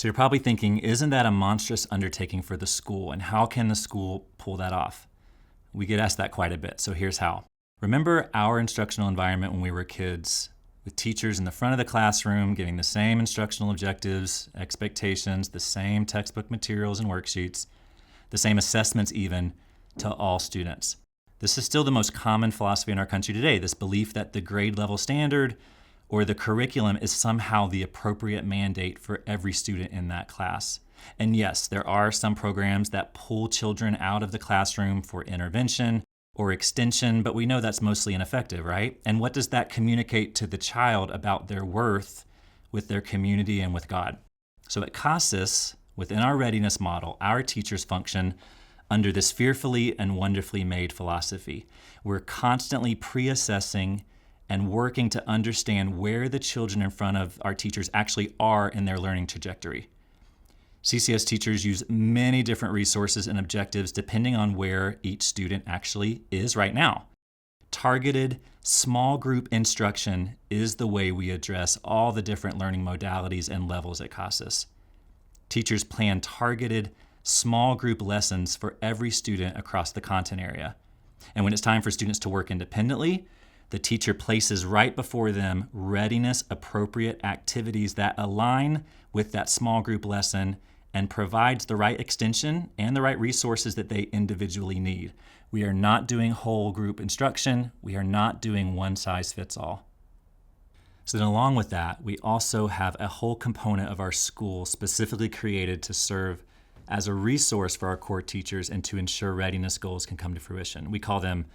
So you're probably thinking, isn't that a monstrous undertaking for the school? And how can the school pull that off? We get asked that quite a bit, so here's how. Remember our instructional environment when we were kids, with teachers in the front of the classroom giving the same instructional objectives, expectations, the same textbook materials and worksheets, the same assessments even, to all students. This is still the most common philosophy in our country today, this belief that the grade level standard or the curriculum is somehow the appropriate mandate for every student in that class. And yes, there are some programs that pull children out of the classroom for intervention or extension, but we know that's mostly ineffective, right? And what does that communicate to the child about their worth with their community and with God? So at CASAS, within our readiness model, our teachers function under this fearfully and wonderfully made philosophy. We're constantly pre-assessing and working to understand where the children in front of our teachers actually are in their learning trajectory. CCS teachers use many different resources and objectives depending on where each student actually is right now. Targeted small group instruction is the way we address all the different learning modalities and levels at CASAS. Teachers plan targeted small group lessons for every student across the content area. And when it's time for students to work independently, the teacher places right before them readiness appropriate activities that align with that small group lesson and provides the right extension and the right resources that they individually need. We are not doing whole group instruction. We are not doing one size fits all. So then along with that, we also have a whole component of our school specifically created to serve as a resource for our core teachers and to ensure readiness goals can come to fruition. We call them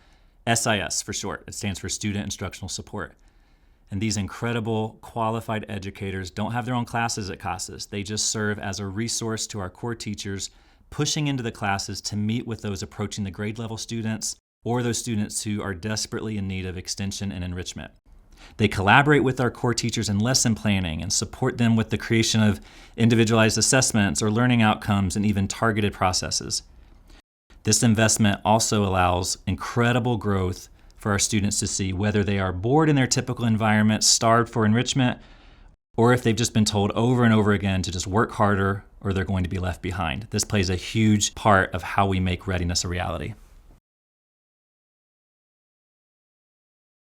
SIS for short. It stands for Student Instructional Support. And these incredible qualified educators don't have their own classes at CASAS. They just serve as a resource to our core teachers, pushing into the classes to meet with those approaching the grade level students or those students who are desperately in need of extension and enrichment. They collaborate with our core teachers in lesson planning and support them with the creation of individualized assessments or learning outcomes and even targeted processes. This investment also allows incredible growth for our students to see, whether they are bored in their typical environment, starved for enrichment, or if they've just been told over and over again to just work harder or they're going to be left behind. This plays a huge part of how we make readiness a reality.